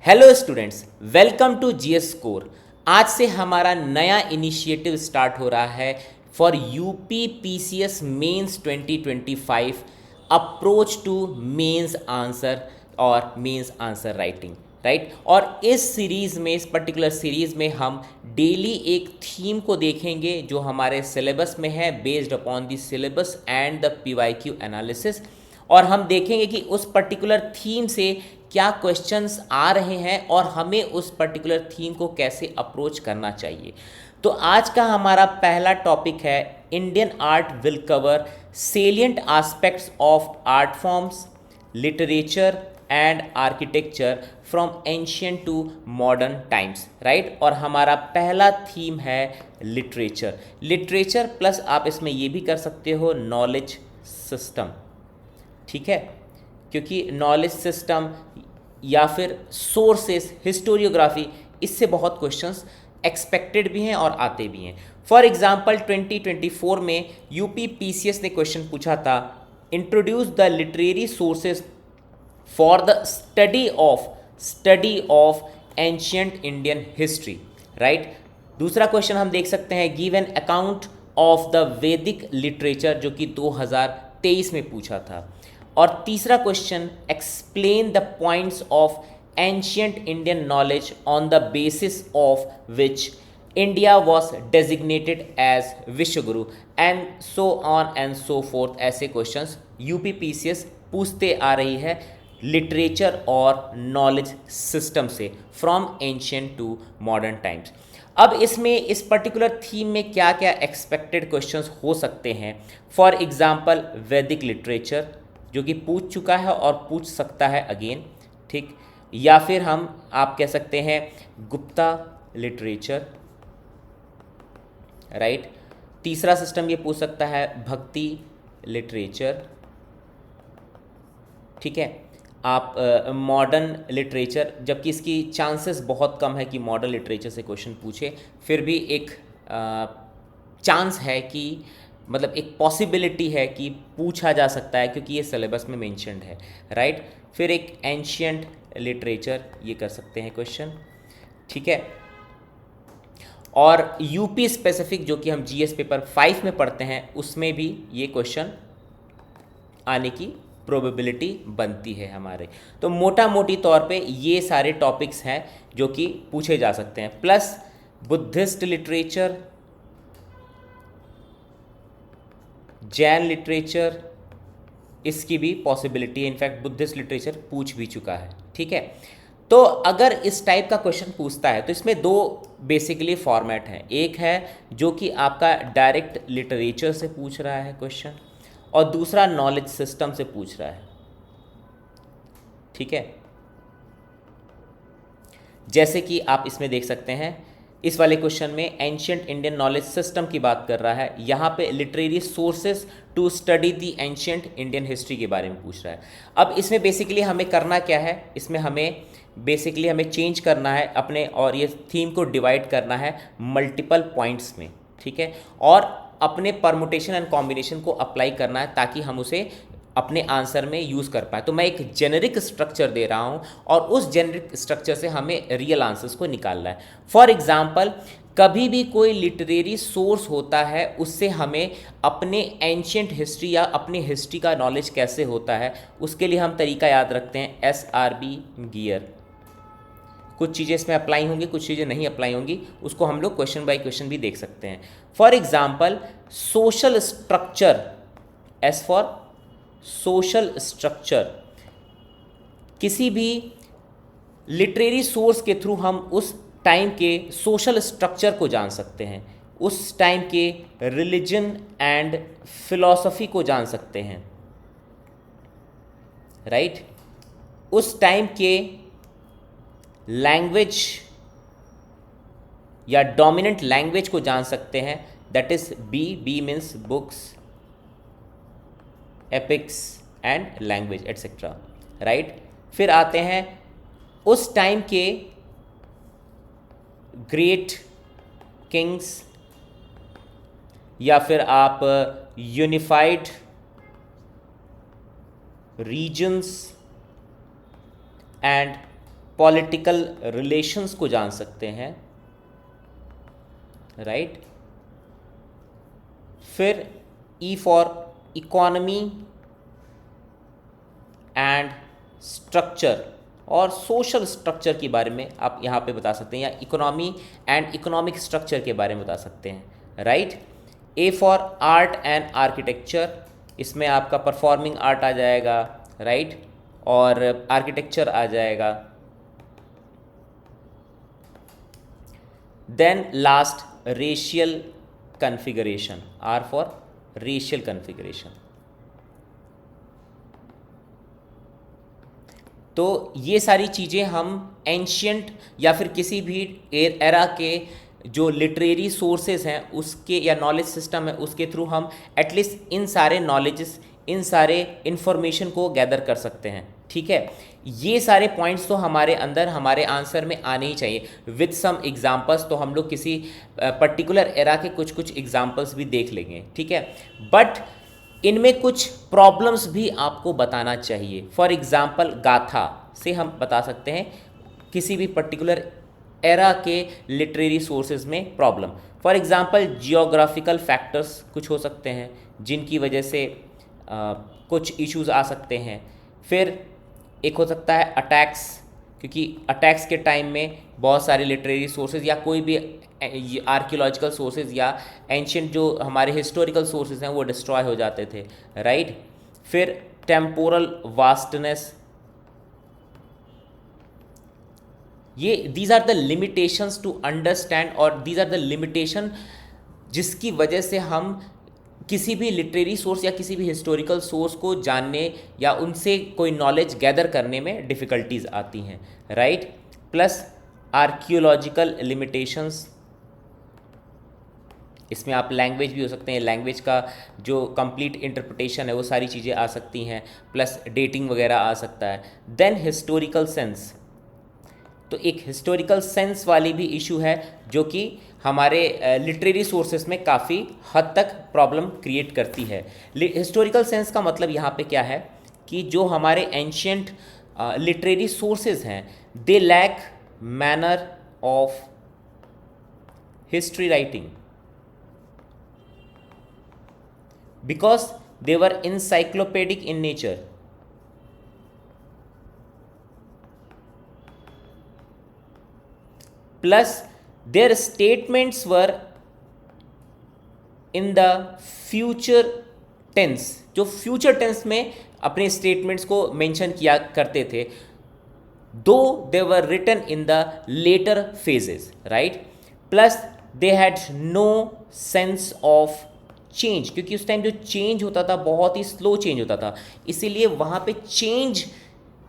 Hello students, welcome to GS score. आज से हमारा नया इनिशिएटिव स्टार्ट हो रहा है for UP PCS mains 2025 approach to mains answer और मेंस आंसर राइटिंग, राइट। और इस सीरीज़ में, इस पर्टिकुलर सीरीज़ में हम डेली एक थीम को देखेंगे जो हमारे सिलेबस में है, based upon the syllabus and the PYQ analysis. और हम देखेंगे कि उस पर्टिकुलर थीम से क्या क्वेश्चंस आ रहे हैं और हमें उस पर्टिकुलर थीम को कैसे अप्रोच करना चाहिए। तो आज का हमारा पहला टॉपिक है Indian art will cover salient aspects of art forms, literature and architecture from ancient to modern times, right. और हमारा पहला थीम है लिटरेचर। लिटरेचर प्लस आप इसमें ये भी कर सकते हो नॉलेज सिस्टम, ठीक है, क्योंकि नॉलेज सिस्टम या फिर सोर्सेस, हिस्टोरियोग्राफी, इससे बहुत क्वेश्चंस एक्सपेक्टेड भी हैं और आते भी हैं। फॉर एग्जांपल 2024 में यूपी पीसीएस ने क्वेश्चन पूछा था, introduce the literary sources for the study of ancient Indian history, right. दूसरा क्वेश्चन हम देख सकते हैं, give an account of the Vedic literature, जो कि 2023 में पूछा था। और तीसरा question, explain the points of ancient Indian knowledge on the basis of which India was designated as Vishwaguru, and so on and so forth. ऐसे क्वेश्चंस यूपी पीसीएस पूछते आ रही है लिटरेचर और नॉलेज सिस्टम से, from ancient to modern times. अब इसमें, इस पर्टिकुलर थीम में क्या क्या एक्सपेक्टेड क्वेश्चंस हो सकते हैं। फॉर एग्जांपल वैदिक लिटरेचर, जो कि पूछ चुका है और पूछ सकता है अगेन, ठीक। या फिर आप कह सकते हैं गुप्ता लिटरेचर, राइट। तीसरा सिस्टम ये पूछ सकता है भक्ति लिटरेचर, ठीक है। आप मॉडर्न लिटरेचर, जबकि इसकी चांसेस बहुत कम है कि मॉडर्न लिटरेचर से क्वेश्चन पूछे, फिर भी एक चांस है कि, मतलब एक पॉसिबिलिटी है कि पूछा जा सकता है, क्योंकि ये सिलेबस में मेंशन्ड है, राइट। फिर एक एंशियंट लिटरेचर, ये कर सकते हैं क्वेश्चन, ठीक है। और यूपी स्पेसिफिक, जो कि हम जीएस पेपर 5 में पढ़ते हैं, उसमें भी ये क्वेश्चन आने की प्रोबेबिलिटी बनती है हमारे। तो मोटा मोटी तौर पे ये सारे टॉपिक्स हैं जो कि पूछे जा सकते हैं। Plus Buddhist literature, Jain literature, इसकी भी पॉसिबिलिटी है। इनफैक्ट बुद्धिस्ट लिटरेचर पूछ भी चुका है, ठीक है। तो अगर इस टाइप का क्वेश्चन पूछता है तो इसमें दो बेसिकली फॉर्मेट हैं। एक है जो कि आपका डायरेक्ट लिटरेचर से पूछ रहा है क्वेश्चन, और दूसरा नॉलेज सिस्टम से पूछ रहा है, ठीक है। जैसे कि आप इसमें देख सकते हैं, इस वाले क्वेश्चन में एंशियंट इंडियन नॉलेज सिस्टम की बात कर रहा है, यहाँ पे literary sources to study the ancient Indian history के बारे में पूछ रहा है। अब इसमें बेसिकली हमें करना क्या है, इसमें हमें चेंज करना है अपने, और ये थीम को डिवाइड करना है मल्टीपल पॉइंट्स में, ठीक है। और अपने परमुटेशन एंड कॉम्बिनेशन को अप्लाई करना है ताकि हम उसे अपने आंसर में यूज़ कर पाए। तो मैं एक जेनरिक स्ट्रक्चर दे रहा हूँ और उस जेनरिक स्ट्रक्चर से हमें रियल आंसर्स को निकालना है। फॉर एग्जांपल, कभी भी कोई लिटरेरी सोर्स होता है, उससे हमें अपने एंशियंट हिस्ट्री या अपनी हिस्ट्री का नॉलेज कैसे होता है, उसके लिए हम तरीका याद रखते हैं SRB गियर। कुछ चीज़ें इसमें अप्लाई होंगी, कुछ चीज़ें नहीं अप्लाई होंगी, उसको हम लोग क्वेश्चन बाय क्वेश्चन भी देख सकते हैं। For example social structure, S for social structure, किसी भी लिटरेरी सोर्स के थ्रू हम उस टाइम के सोशल स्ट्रक्चर को जान सकते हैं, उस टाइम के रिलीजन एंड फिलॉसफी को जान सकते हैं, राइट। उस टाइम के लैंग्वेज या डोमिनेंट लैंग्वेज को जान सकते हैं, that is B means books, epics and language etcetera, right. फिर आते हैं उस टाइम के ग्रेट किंग्स, या फिर आप unified regions and political relations को जान सकते हैं, राइट। फिर E for economy and structure, और सोशल स्ट्रक्चर के बारे में आप यहाँ पे बता सकते हैं, या इकोनॉमी एंड इकोनॉमिक स्ट्रक्चर के बारे में बता सकते हैं, right. A for art and architecture, इसमें आपका परफॉर्मिंग आर्ट आ जाएगा, राइट, और आर्किटेक्चर आ जाएगा। Then last racial configuration, R for racial configuration. तो ये सारी चीज़ें हम एंशियंट या फिर किसी भी एरा के जो लिटरेरी सोर्सेज हैं उसके या नॉलेज सिस्टम है उसके थ्रू हम एटलीस्ट इन सारे नॉलेजेस, इन सारे इन्फॉर्मेशन को गैदर कर सकते हैं, ठीक है। ये सारे पॉइंट्स तो हमारे अंदर हमारे आंसर में आने ही चाहिए विद सम एग्जांपल्स। तो हम लोग किसी पर्टिकुलर एरा के कुछ कुछ एग्जांपल्स भी देख लेंगे, ठीक है। बट इनमें कुछ प्रॉब्लम्स भी आपको बताना चाहिए। फॉर एग्जांपल गाथा से हम बता सकते हैं किसी भी पर्टिकुलर एरा के लिटरेरी सोर्सेज में problem. For example geographical factors कुछ हो सकते हैं जिनकी वजह से कुछ इश्यूज आ सकते हैं। फिर एक हो सकता है अटैक्स, क्योंकि अटैक्स के टाइम में बहुत सारे लिटरेरी सोर्सेज या कोई भी आर्कियोलॉजिकल सोर्सेज या एंशियंट जो हमारे हिस्टोरिकल सोर्सेज हैं वो डिस्ट्रॉय हो जाते थे, राइट। फिर टेम्पोरल वास्टनेस, ये these are the limitations to understand, और दीज आर द लिमिटेशन जिसकी वजह से हम किसी भी लिटरेरी सोर्स या किसी भी हिस्टोरिकल सोर्स को जानने या उनसे कोई नॉलेज गैदर करने में डिफ़िकल्टीज आती हैं, राइट। प्लस आर्कियोलॉजिकल लिमिटेशंस, इसमें आप लैंग्वेज भी हो सकते हैं, लैंग्वेज का जो कंप्लीट इंटरप्रिटेशन है वो सारी चीज़ें आ सकती हैं, प्लस डेटिंग वगैरह आ सकता है। देन हिस्टोरिकल सेंस, तो एक हिस्टोरिकल सेंस वाली भी इशू है जो कि हमारे लिटरेरी सोर्सेस में काफ़ी हद तक प्रॉब्लम क्रिएट करती है। हिस्टोरिकल सेंस का मतलब यहाँ पे क्या है कि जो हमारे एंशियंट लिटरेरी सोर्सेज हैं they lack manner of history writing because they were encyclopedic in nature. Plus their statements were in the future tense, जो फ्यूचर टेंस में अपने स्टेटमेंट्स को मेंशन किया करते थे, though they were written in the later phases, right. Plus they had no sense of change, क्योंकि उस time जो चेंज होता था बहुत ही स्लो चेंज होता था, इसीलिए वहाँ पे चेंज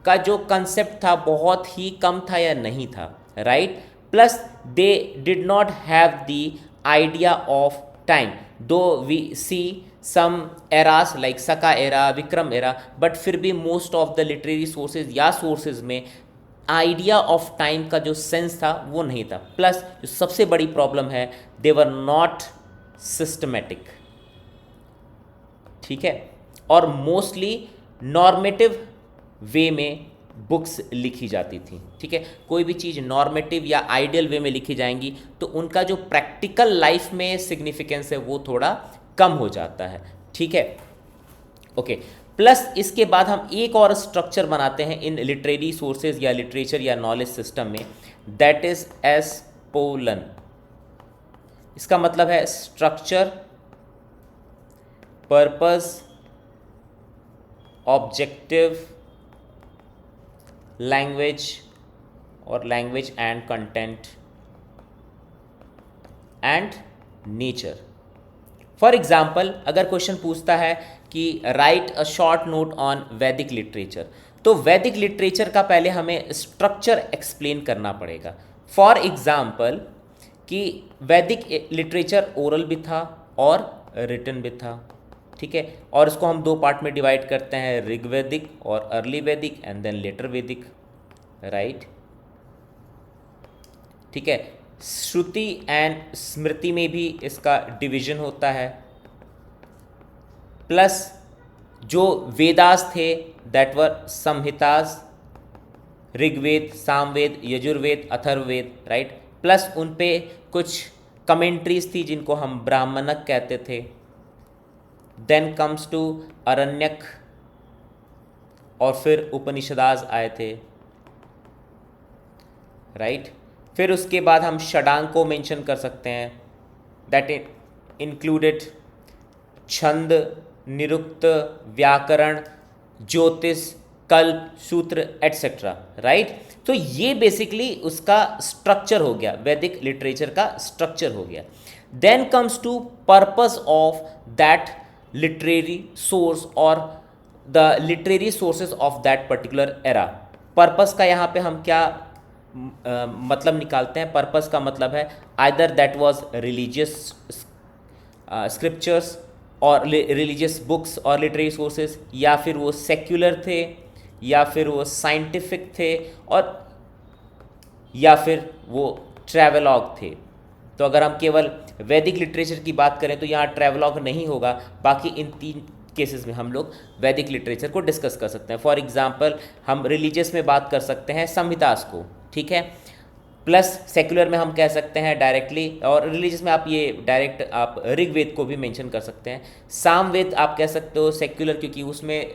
का जो कंसेप्ट था बहुत ही कम था या नहीं था, right. Plus they did not have the idea of time, though we see some eras like Saka era, Vikram era, but फिर भी most of the literary sources या सोर्सेज में आइडिया ऑफ टाइम का जो सेंस था वो नहीं था। प्लस जो सबसे बड़ी प्रॉब्लम है, दे वर नॉट सिस्टमेटिक, ठीक है, और मोस्टली नॉर्मेटिव वे में बुक्स लिखी जाती थी, ठीक है। कोई भी चीज़ नॉर्मेटिव या आइडियल वे में लिखी जाएंगी तो उनका जो प्रैक्टिकल लाइफ में सिग्निफिकेंस है वो थोड़ा कम हो जाता है, ठीक है, ओके। प्लस इसके बाद हम एक और स्ट्रक्चर बनाते हैं इन लिटरेरी सोर्सेज या लिटरेचर या नॉलेज सिस्टम में, दैट इज एस्पोलन। इसका मतलब है स्ट्रक्चर, पर्पस, ऑब्जेक्टिव, लैंग्वेज और language and content and nature. For example अगर क्वेश्चन पूछता है कि right a short note on वैदिक लिटरेचर, तो वैदिक लिटरेचर का पहले हमें स्ट्रक्चर एक्सप्लेन करना पड़ेगा। फॉर एग्जाम्पल कि वैदिक लिटरेचर ओरल भी था और रिटन भी था, ठीक है, और इसको हम दो पार्ट में डिवाइड करते हैं, ऋग्वैदिक और अर्ली वैदिक एंड देन लेटर वैदिक, राइट, ठीक है। श्रुति एंड स्मृति में भी इसका डिवीजन होता है। प्लस जो वेदास थे that were Samhitas, Rigveda, Samaveda, Yajurveda, Atharvaveda, right, plus उन पे कुछ कमेंट्रीज थी जिनको हम ब्राह्मणक कहते थे। देन कम्स टू अरण्यक, और फिर उपनिषदाज आए थे, राइट। फिर उसके बाद हम षडांग को मेंशन कर सकते हैं, दैट इंक्लूडेड छंद, निरुक्त, व्याकरण, ज्योतिष, कल्प, सूत्र एटसेट्रा, राइट। तो ये बेसिकली उसका स्ट्रक्चर हो गया, वैदिक लिटरेचर का स्ट्रक्चर हो गया। Then comes to purpose of that literary source और the literary sources of that particular era. Purpose का यहाँ पे हम क्या मतलब निकालते हैं? पर्पस का मतलब है either that was religious scriptures और रिलीजियस बुक्स और लिटरेरी सोर्सेज, या फिर वो सेक्युलर थे, या फिर वो साइंटिफिक थे, और या फिर वो ट्रैवलॉग थे। तो अगर हम केवल वैदिक लिटरेचर की बात करें तो यहाँ ट्रैवलॉग नहीं होगा, बाकी इन 3 केसेस में हम लोग वैदिक लिटरेचर को डिस्कस कर सकते हैं। फॉर एग्जांपल हम रिलीजियस में बात कर सकते हैं संहितास को, ठीक है, प्लस सेक्युलर में हम कह सकते हैं डायरेक्टली, और रिलीजियस में आप ये डायरेक्ट आप ऋग्वेद को भी मेंशन कर सकते हैं। सामवेद आप कह सकते हो सेक्युलर, क्योंकि उसमें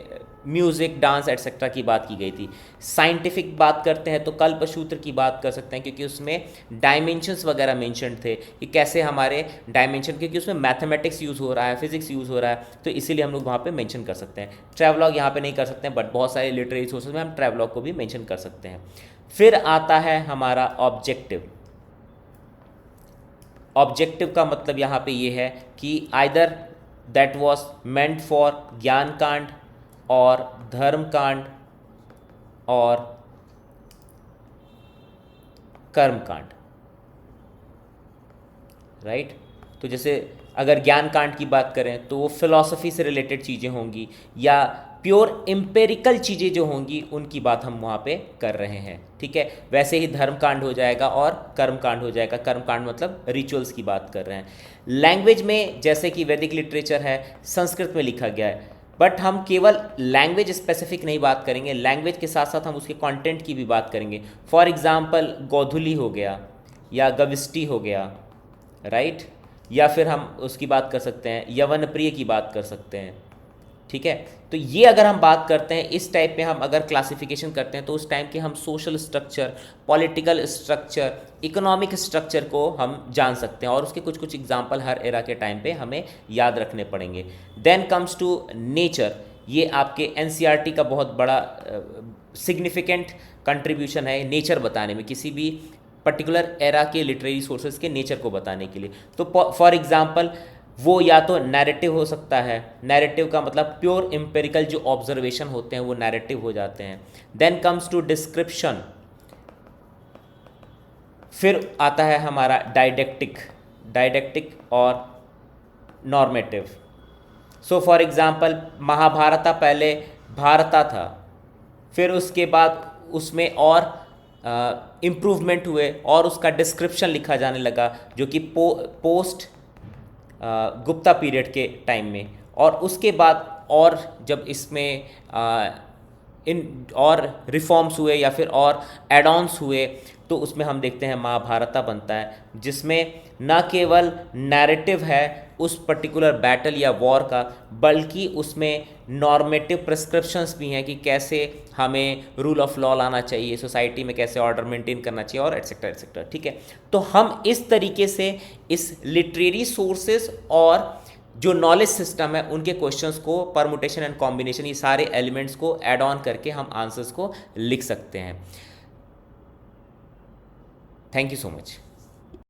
म्यूज़िक, डांस एटसेट्रा की बात की गई थी। साइंटिफिक बात करते हैं तो कल्पसूत्र की बात कर सकते हैं, क्योंकि उसमें डायमेंशंस वगैरह मेंशन थे कि कैसे हमारे डायमेंशन, क्योंकि उसमें मैथमेटिक्स यूज़ हो रहा है, फिजिक्स यूज़ हो रहा है, तो इसीलिए हम लोग वहाँ पे मेंशन कर सकते हैं। ट्रैवलॉग यहाँ पे नहीं कर सकते हैं, बट बहुत सारे लिटरेरी सोर्सेज में हम ट्रैवलॉग को भी मेंशन कर सकते हैं। फिर आता है हमारा ऑब्जेक्टिव। ऑब्जेक्टिव का मतलब यहाँ पे ये है कि either that was meant for ज्ञान कांड और धर्म कांड और कर्म कांड, राइट। तो जैसे अगर ज्ञान कांड की बात करें तो वो फिलॉसफी से रिलेटेड चीज़ें होंगी, या प्योर एम्पेरिकल चीज़ें जो होंगी उनकी बात हम वहाँ पे कर रहे हैं, ठीक है। वैसे ही धर्म कांड हो जाएगा और कर्म कांड हो जाएगा। कर्म कांड मतलब रिचुअल्स की बात कर रहे हैं। लैंग्वेज में जैसे कि वैदिक लिटरेचर है, संस्कृत में लिखा गया है, बट हम केवल लैंग्वेज स्पेसिफिक नहीं बात करेंगे, लैंग्वेज के साथ साथ हम उसके कंटेंट की भी बात करेंगे। फॉर एग्जांपल गोधुली हो गया या गविष्टि हो गया, राइट, या फिर हम उसकी बात कर सकते हैं, यवन प्रिय की बात कर सकते हैं, ठीक है। तो ये अगर हम बात करते हैं इस टाइप में, हम अगर क्लासिफिकेशन करते हैं तो उस टाइम के हम social structure, political structure, economic structure को हम जान सकते हैं, और उसके कुछ कुछ एग्जांपल हर एरा के टाइम पे हमें याद रखने पड़ेंगे। Then comes to nature. ये आपके एनसीईआरटी का बहुत बड़ा सिग्निफिकेंट कंट्रीब्यूशन है नेचर बताने में, किसी भी पर्टिकुलर एरा के लिटरेरी सोर्सेज के नेचर को बताने के लिए। तो फॉर एग्जांपल वो या तो नैरेटिव हो सकता है, नैरेटिव का मतलब प्योर एम्पेरिकल जो ऑब्जर्वेशन होते हैं वो नैरेटिव हो जाते हैं। Then comes to description. फिर आता है हमारा डायडेक्टिक और normative. So for example Mahabharata पहले भारता था, फिर उसके बाद उसमें और इम्प्रूवमेंट हुए और उसका डिस्क्रिप्शन लिखा जाने लगा, जो कि पोस्ट गुप्ता पीरियड के टाइम में, और उसके बाद और जब इसमें इन और रिफॉर्म्स हुए या फिर और एड-ऑन्स हुए, तो उसमें हम देखते हैं महाभारता बनता है, जिसमें न केवल नैरेटिव है उस पर्टिकुलर बैटल या वॉर का, बल्कि उसमें नॉर्मेटिव प्रिस्क्रिप्शंस भी हैं कि कैसे हमें रूल ऑफ लॉ लाना चाहिए, सोसाइटी में कैसे ऑर्डर मेंटेन करना चाहिए, और एटसेट्रा एटसेट्रा, ठीक है। तो हम इस तरीके से इस लिटरेरी सोर्सेज और जो नॉलेज सिस्टम है उनके क्वेश्चंस को, परमुटेशन एंड कॉम्बिनेशन, ये सारे एलिमेंट्स को ऐड ऑन करके हम आंसर्स को लिख सकते हैं। Thank you so much.